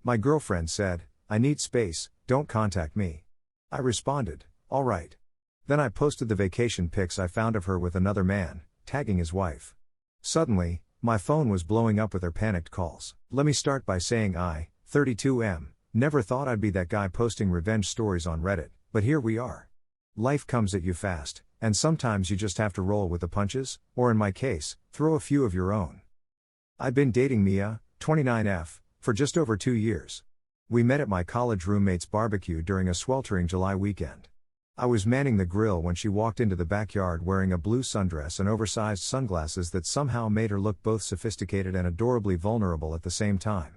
My girlfriend said, "I need space, don't contact me." I responded, "All right." Then I posted the vacation pics I found of her with another man, tagging his wife. Suddenly, my phone was blowing up with her panicked calls. Let me start by saying I, 32M, never thought I'd be that guy posting revenge stories on Reddit, but here we are. Life comes at you fast, and sometimes you just have to roll with the punches, or in my case, throw a few of your own. I've been dating Mia, 29F, for just over 2 years. We met at my college roommate's barbecue during a sweltering July weekend. I was manning the grill when she walked into the backyard wearing a blue sundress and oversized sunglasses that somehow made her look both sophisticated and adorably vulnerable at the same time.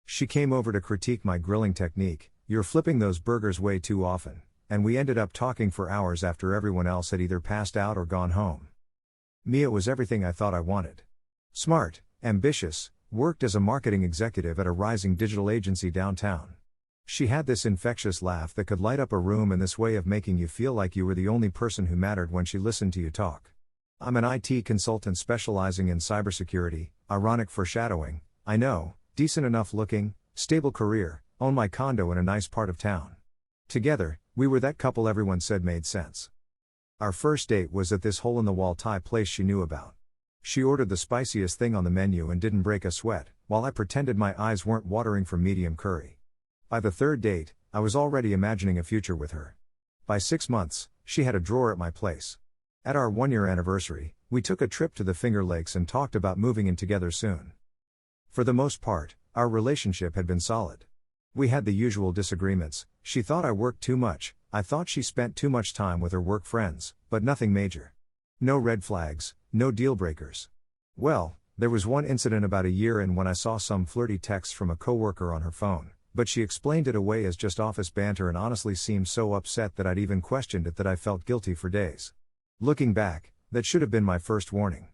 She came over to critique my grilling technique, "You're flipping those burgers way too often," and we ended up talking for hours after everyone else had either passed out or gone home. Mia was everything I thought I wanted. Smart, ambitious, worked as a marketing executive at a rising digital agency downtown. She had this infectious laugh that could light up a room and this way of making you feel like you were the only person who mattered when she listened to you talk. I'm an IT consultant specializing in cybersecurity, ironic foreshadowing, I know, decent enough looking, stable career, own my condo in a nice part of town. Together, we were that couple everyone said made sense. Our first date was at this hole-in-the-wall Thai place she knew about. She ordered the spiciest thing on the menu and didn't break a sweat, while I pretended my eyes weren't watering for medium curry. By the third date, I was already imagining a future with her. By 6 months, she had a drawer at my place. At our 1-year anniversary, we took a trip to the Finger Lakes and talked about moving in together soon. For the most part, our relationship had been solid. We had the usual disagreements. She thought I worked too much, I thought she spent too much time with her work friends, but nothing major. No red flags, no deal breakers. Well, there was one incident about a year in when I saw some flirty text from a coworker on her phone, but she explained it away as just office banter and honestly seemed so upset that I'd even questioned it that I felt guilty for days. Looking back, that should have been my first warning.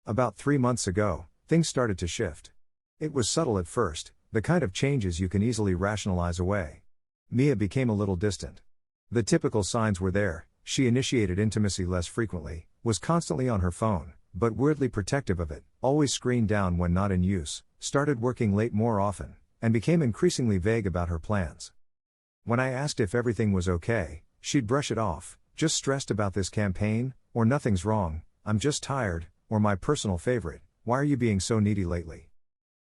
About 3 months ago, things started to shift. It was subtle at first, the kind of changes you can easily rationalize away. Mia became a little distant. The typical signs were there: she initiated intimacy less frequently, was constantly on her phone, but weirdly protective of it, always screened down when not in use, started working late more often, and became increasingly vague about her plans. When I asked if everything was okay, she'd brush it off, "Just stressed about this campaign," or "Nothing's wrong, I'm just tired," or my personal favorite, "Why are you being so needy lately?"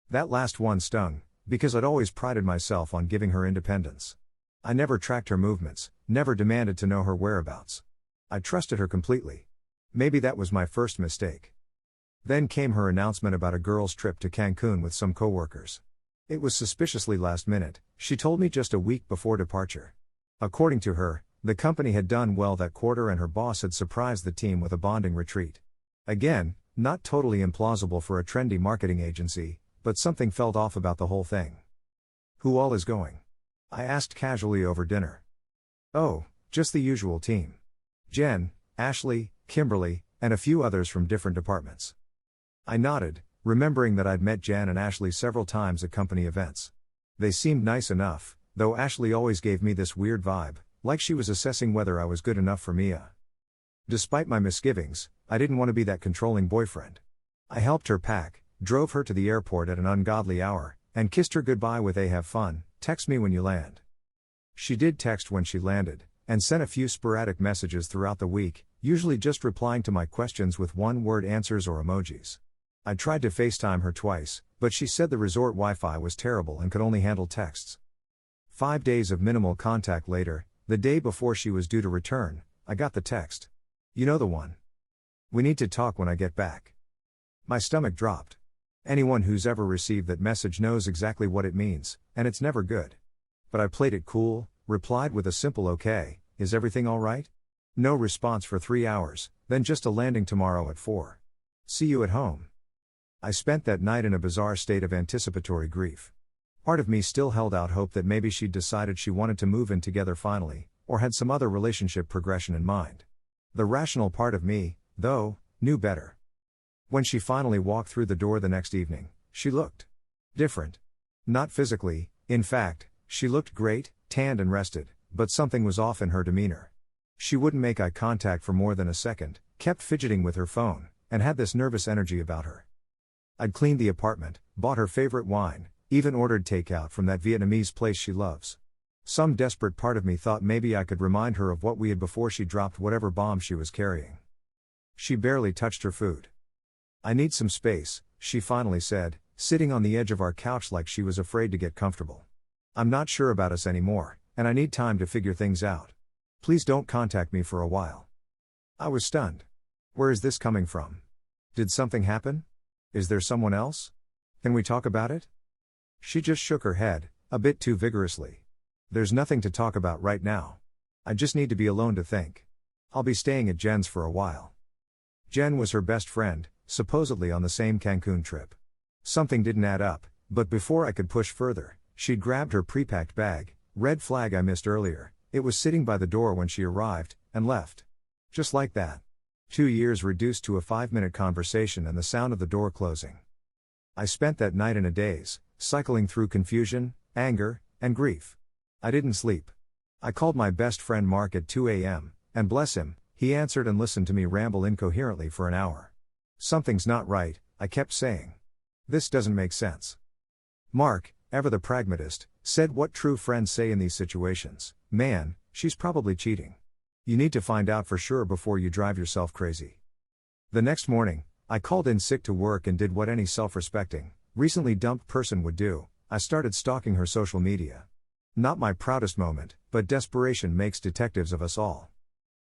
That last one stung, because I'd always prided myself on giving her independence. I never tracked her movements, never demanded to know her whereabouts. I trusted her completely. Maybe that was my first mistake. Then came her announcement about a girls' trip to Cancun with some coworkers. It was suspiciously last minute, she told me just a week before departure. According to her, the company had done well that quarter and her boss had surprised the team with a bonding retreat. Again, not totally implausible for a trendy marketing agency, but something felt off about the whole thing. "Who all is going?" I asked casually over dinner. "Oh, just the usual team. Jen, Ashley, Kimberly, and a few others from different departments." I nodded, remembering that I'd met Jan and Ashley several times at company events. They seemed nice enough, though Ashley always gave me this weird vibe, like she was assessing whether I was good enough for Mia. Despite my misgivings, I didn't want to be that controlling boyfriend. I helped her pack, drove her to the airport at an ungodly hour, and kissed her goodbye with a "have fun, text me when you land." She did text when she landed, and sent a few sporadic messages throughout the week, usually just replying to my questions with one-word answers or emojis. I tried to FaceTime her twice, but she said the resort Wi-Fi was terrible and could only handle texts. 5 days of minimal contact later, the day before she was due to return, I got the text. "You know the one. We need to talk when I get back." My stomach dropped. Anyone who's ever received that message knows exactly what it means, and it's never good. But I played it cool, replied with a simple "Okay, is everything alright?" No response for 3 hours, then just a landing tomorrow at 4. "See you at home." I spent that night in a bizarre state of anticipatory grief. Part of me still held out hope that maybe she'd decided she wanted to move in together finally, or had some other relationship progression in mind. The rational part of me, though, knew better. When she finally walked through the door the next evening, she looked different. Not physically, in fact, she looked great, tanned and rested, but something was off in her demeanor. She wouldn't make eye contact for more than a second, kept fidgeting with her phone, and had this nervous energy about her. I'd cleaned the apartment, bought her favorite wine, Even ordered takeout from that Vietnamese place she loves. Some desperate part of me thought maybe I could remind her of what we had before she dropped whatever bomb she was carrying. She barely touched her food. "I need some space," she finally said, sitting on the edge of our couch like she was afraid to get comfortable. "I'm not sure about us anymore, and I need time to figure things out. Please don't contact me for a while." I was stunned. Where is this coming from? Did something happen? Is there someone else? Can we talk about it? She just shook her head, a bit too vigorously. "There's nothing to talk about right now. I just need to be alone to think. I'll be staying at Jen's for a while." Jen was her best friend, supposedly on the same Cancun trip. Something didn't add up, but before I could push further, she'd grabbed her pre-packed bag, red flag I missed earlier. It was sitting by the door when she arrived, and left. Just like that. 2 years reduced to a 5-minute conversation and the sound of the door closing. I spent that night in a daze, cycling through confusion, anger, and grief. I didn't sleep. I called my best friend Mark at 2 a.m., and bless him, he answered and listened to me ramble incoherently for an hour. "Something's not right," I kept saying. "This doesn't make sense." Mark, ever the pragmatist, said what true friends say in these situations: "Man, she's probably cheating. You need to find out for sure before you drive yourself crazy." The next morning, I called in sick to work and did what any self-respecting, recently dumped person would do. I started stalking her social media. Not my proudest moment, but desperation makes detectives of us all.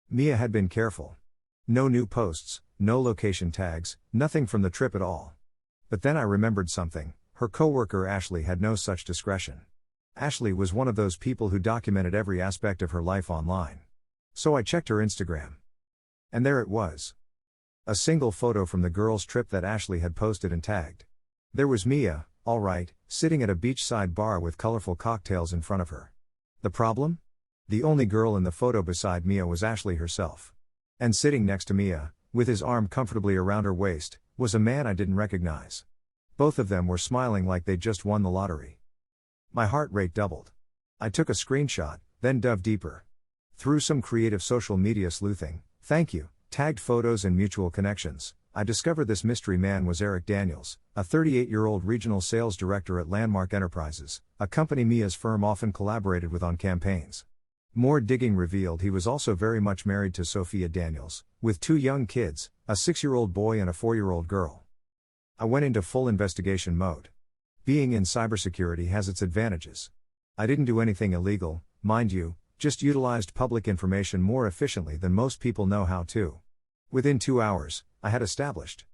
Mia had been careful. No new posts, no location tags, nothing from the trip at all. But then I remembered something: her coworker Ashley had no such discretion. Ashley was one of those people who documented every aspect of her life online. So I checked her Instagram. And there it was. A single photo from the girls' trip that Ashley had posted and tagged. There was Mia, all right, sitting at a beachside bar with colorful cocktails in front of her. The problem? The only girl in the photo beside Mia was Ashley herself. And sitting next to Mia, with his arm comfortably around her waist, was a man I didn't recognize. Both of them were smiling like they'd just won the lottery. My heart rate doubled. I took a screenshot, then dove deeper. Through some creative social media sleuthing, thank you, tagged photos and mutual connections, I discovered this mystery man was Eric Daniels, a 38-year-old regional sales director at Landmark Enterprises, a company Mia's firm often collaborated with on campaigns. More digging revealed he was also very much married to Sophia Daniels, with 2 young kids, a 6-year-old boy and a 4-year-old girl. I went into full investigation mode. Being in cybersecurity has its advantages. I didn't do anything illegal, mind you, just utilized public information more efficiently than most people know how to. Within 2 hours, I had established.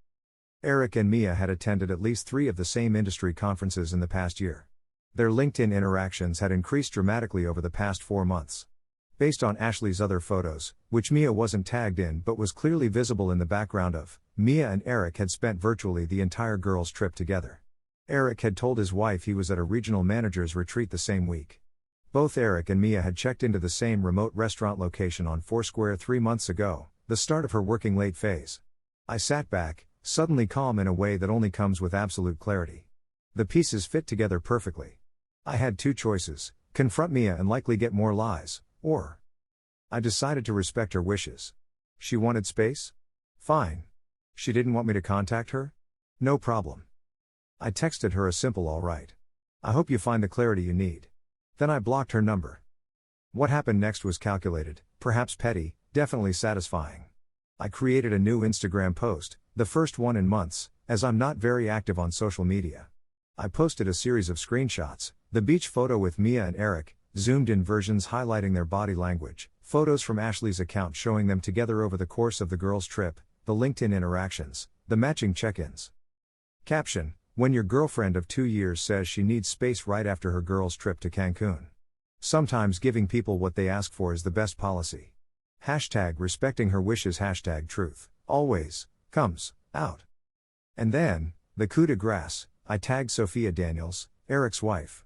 Eric and Mia had attended at least 3 of the same industry conferences in the past year. Their LinkedIn interactions had increased dramatically over the past 4 months. Based on Ashley's other photos, which Mia wasn't tagged in but was clearly visible in the background of, Mia and Eric had spent virtually the entire girls' trip together. Eric had told his wife he was at a regional manager's retreat the same week. Both Eric and Mia had checked into the same remote restaurant location on Foursquare 3 months ago, the start of her working late phase. I sat back, suddenly calm in a way that only comes with absolute clarity. The pieces fit together perfectly. I had 2 choices: confront Mia and likely get more lies, or I decided to respect her wishes. She wanted space? Fine. She didn't want me to contact her? No problem. I texted her a simple "all right. I hope you find the clarity you need." Then I blocked her number. What happened next was calculated, perhaps petty, definitely satisfying. I created a new Instagram post, the first one in months, as I'm not very active on social media. I posted a series of screenshots, the beach photo with Mia and Eric, zoomed-in versions highlighting their body language, photos from Ashley's account showing them together over the course of the girls' trip, the LinkedIn interactions, the matching check-ins. Caption: when your girlfriend of 2 years says she needs space right after her girls' trip to Cancun. Sometimes giving people what they ask for is the best policy. Hashtag respecting her wishes, hashtag truth, always, comes, out. And then, the coup de grace, I tagged Sophia Daniels, Eric's wife.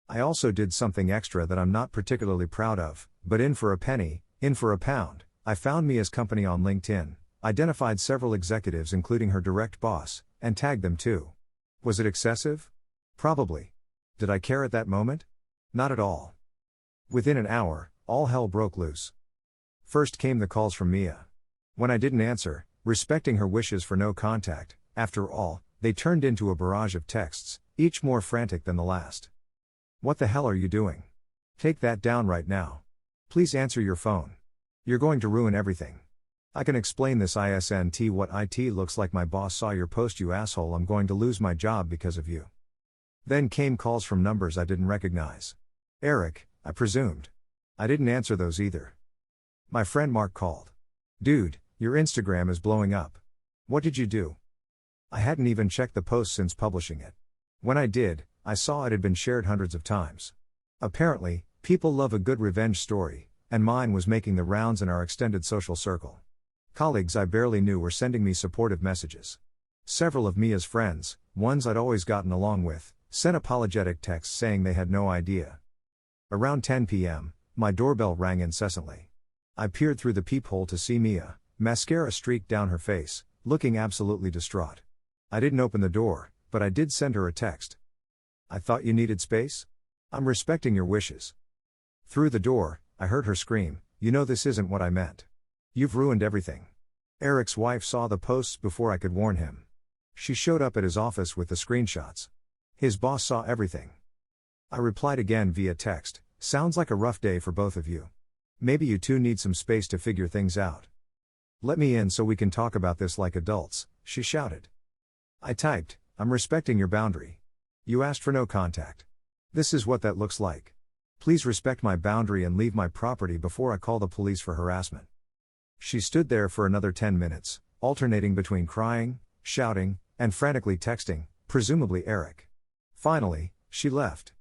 I also did something extra that I'm not particularly proud of, but in for a penny, in for a pound. I found Mia's company on LinkedIn, identified several executives including her direct boss, and tagged them too. Was it excessive? Probably. Did I care at that moment? Not at all. Within an hour, all hell broke loose. First came the calls from Mia. When I didn't answer, respecting her wishes for no contact, after all, they turned into a barrage of texts, each more frantic than the last. What the hell are you doing? Take that down right now. Please answer your phone. You're going to ruin everything. I can explain this ISNT what IT looks like. My boss saw your post, you asshole. I'm going to lose my job because of you. Then came calls from numbers I didn't recognize. Eric, I presumed. I didn't answer those either. My friend Mark called. Dude, your Instagram is blowing up. What did you do? I hadn't even checked the post since publishing it. When I did, I saw it had been shared hundreds of times. Apparently, people love a good revenge story, and mine was making the rounds in our extended social circle. Colleagues I barely knew were sending me supportive messages. Several of Mia's friends, ones I'd always gotten along with, sent apologetic texts saying they had no idea. Around 10 p.m., my doorbell rang incessantly. I peered through the peephole to see Mia, mascara streaked down her face, looking absolutely distraught. I didn't open the door, but I did send her a text. I thought you needed space? I'm respecting your wishes. Through the door, I heard her scream, you know this isn't what I meant. You've ruined everything. Eric's wife saw the posts before I could warn him. She showed up at his office with the screenshots. His boss saw everything. I replied again via text, sounds like a rough day for both of you. Maybe you two need some space to figure things out. Let me in so we can talk about this like adults, she shouted. I typed, I'm respecting your boundary. You asked for no contact. This is what that looks like. Please respect my boundary and leave my property before I call the police for harassment. She stood there for another 10 minutes, alternating between crying, shouting, and frantically texting, presumably Eric. Finally, she left.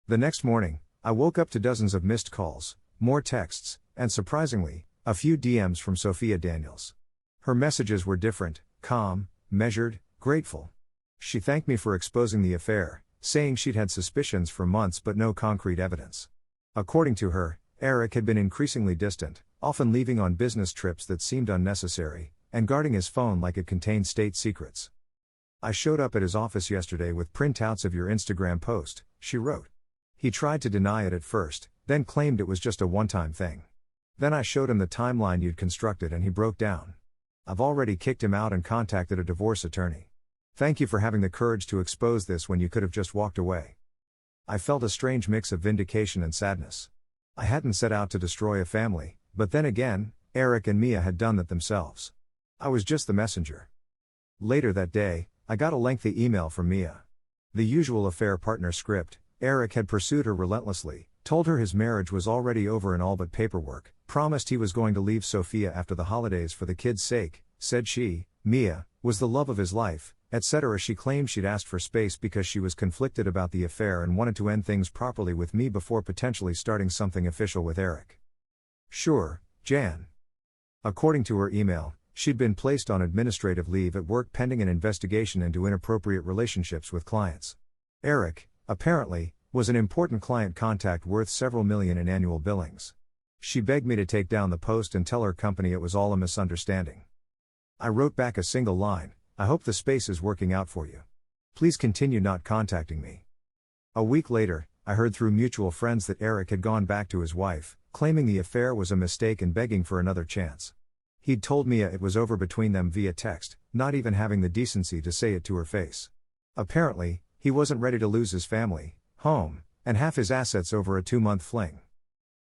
The next morning, I woke up to dozens of missed calls, more texts, and surprisingly, a few DMs from Sophia Daniels. Her messages were different, calm, measured, grateful. She thanked me for exposing the affair, saying she'd had suspicions for months but no concrete evidence. According to her, Eric had been increasingly distant, often leaving on business trips that seemed unnecessary, and guarding his phone like it contained state secrets. I showed up at his office yesterday with printouts of your Instagram post, she wrote. He tried to deny it at first, then claimed it was just a one-time thing. Then I showed him the timeline you'd constructed and he broke down. I've already kicked him out and contacted a divorce attorney. Thank you for having the courage to expose this when you could have just walked away. I felt a strange mix of vindication and sadness. I hadn't set out to destroy a family, but then again, Eric and Mia had done that themselves. I was just the messenger. Later that day, I got a lengthy email from Mia. The usual affair partner script. Eric had pursued her relentlessly, told her his marriage was already over in all but paperwork, promised he was going to leave Sophia after the holidays for the kids' sake, said she, Mia, was the love of his life, etc. She claimed she'd asked for space because she was conflicted about the affair and wanted to end things properly with me before potentially starting something official with Eric. Sure, Jan. According to her email, she'd been placed on administrative leave at work pending an investigation into inappropriate relationships with clients. Eric, apparently, was an important client contact worth several million in annual billings. She begged me to take down the post and tell her company it was all a misunderstanding. I wrote back a single line, I hope the space is working out for you. Please continue not contacting me. A week later, I heard through mutual friends that Eric had gone back to his wife, claiming the affair was a mistake and begging for another chance. He'd told Mia it was over between them via text, not even having the decency to say it to her face. Apparently, he wasn't ready to lose his family, home, and half his assets over a 2-month fling.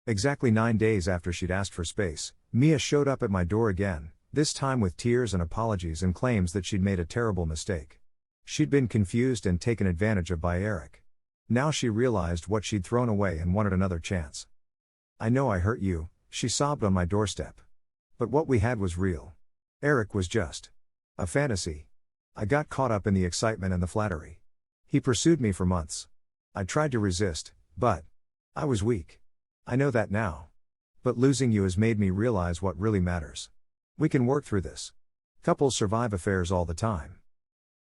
Exactly 9 days after she'd asked for space, Mia showed up at my door again, this time with tears and apologies and claims that she'd made a terrible mistake. She'd been confused and taken advantage of by Eric. Now she realized what she'd thrown away and wanted another chance. I know I hurt you, she sobbed on my doorstep. But what we had was real. Eric was just a fantasy. I got caught up in the excitement and the flattery. He pursued me for months. I tried to resist, but I was weak. I know that now. But losing you has made me realize what really matters. We can work through this. Couples survive affairs all the time.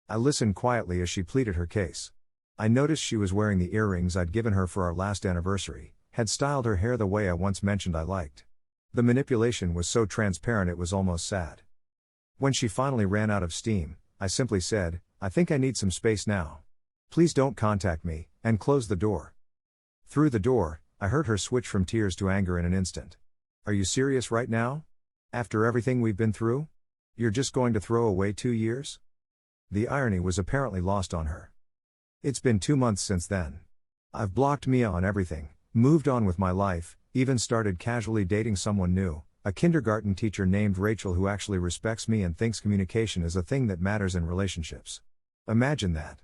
I listened quietly as she pleaded her case. I noticed she was wearing the earrings I'd given her for our last anniversary, had styled her hair the way I once mentioned I liked. The manipulation was so transparent it was almost sad. When she finally ran out of steam, I simply said, I think I need some space now. Please don't contact me, and closed the door. Through the door, I heard her switch from tears to anger in an instant. Are you serious right now? After everything we've been through? You're just going to throw away 2 years? The irony was apparently lost on her. It's been 2 months since then. I've blocked Mia on everything, moved on with my life, even started casually dating someone new, a kindergarten teacher named Rachel who actually respects me and thinks communication is a thing that matters in relationships. Imagine that.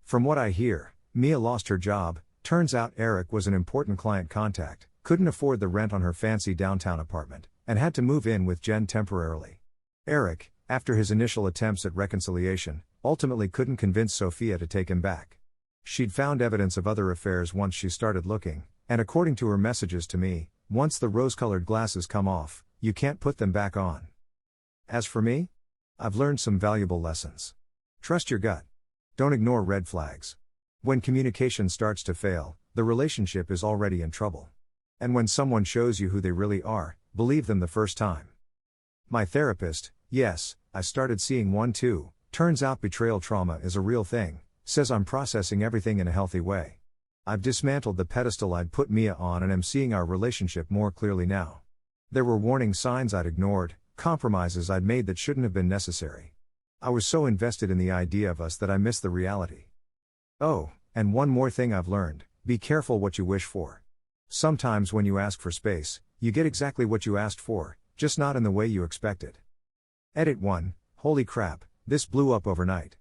From what I hear, Mia lost her job. Turns out Eric was an important client contact, couldn't afford the rent on her fancy downtown apartment, and had to move in with Jen temporarily. Eric, after his initial attempts at reconciliation, ultimately couldn't convince Sophia to take him back. She'd found evidence of other affairs once she started looking, and according to her messages to me, once the rose-colored glasses come off, you can't put them back on. As for me, I've learned some valuable lessons. Trust your gut. Don't ignore red flags. When communication starts to fail, the relationship is already in trouble. And when someone shows you who they really are, believe them the first time. My therapist, yes, I started seeing one too, turns out betrayal trauma is a real thing, says I'm processing everything in a healthy way. I've dismantled the pedestal I'd put Mia on and am seeing our relationship more clearly now. There were warning signs I'd ignored, compromises I'd made that shouldn't have been necessary. I was so invested in the idea of us that I missed the reality. Oh, and one more thing I've learned, be careful what you wish for. Sometimes when you ask for space, you get exactly what you asked for, just not in the way you expected. Edit 1, holy crap, this blew up overnight.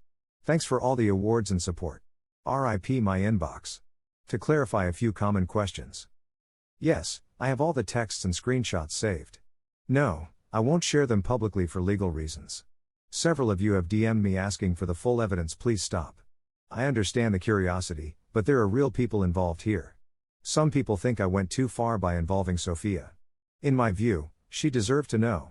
Thanks for all the awards and support. RIP my inbox. To clarify a few common questions. Yes, I have all the texts and screenshots saved. No, I won't share them publicly for legal reasons. Several of you have DM'd me asking for the full evidence, please stop. I understand the curiosity, but there are real people involved here. Some people think I went too far by involving Sophia. In my view, she deserved to know.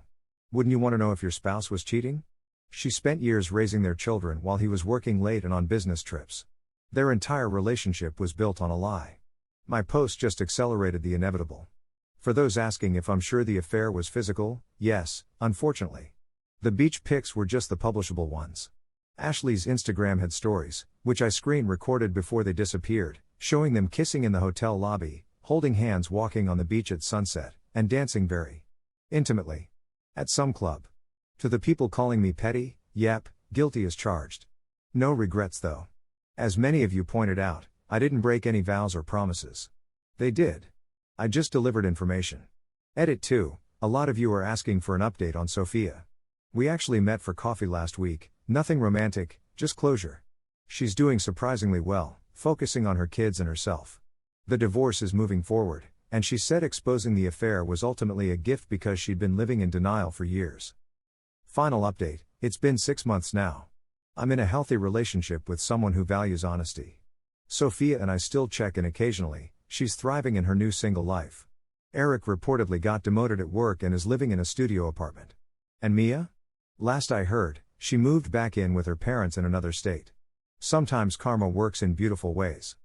Wouldn't you want to know if your spouse was cheating? She spent years raising their children while he was working late and on business trips. Their entire relationship was built on a lie. My post just accelerated the inevitable. For those asking if I'm sure the affair was physical, yes, unfortunately. The beach pics were just the publishable ones. Ashley's Instagram had stories, which I screen recorded before they disappeared, showing them kissing in the hotel lobby, holding hands walking on the beach at sunset, and dancing very intimately. At some club. To the people calling me petty, yep, guilty as charged. No regrets though. As many of you pointed out, I didn't break any vows or promises. They did. I just delivered information. Edit 2, a lot of you are asking for an update on Sophia. We actually met for coffee last week, nothing romantic, just closure. She's doing surprisingly well, focusing on her kids and herself. The divorce is moving forward, and she said exposing the affair was ultimately a gift because she'd been living in denial for years. Final update, it's been 6 months now. I'm in a healthy relationship with someone who values honesty. Sophia and I still check in occasionally, she's thriving in her new single life. Eric reportedly got demoted at work and is living in a studio apartment. And Mia? Last I heard, she moved back in with her parents in another state. Sometimes karma works in beautiful ways.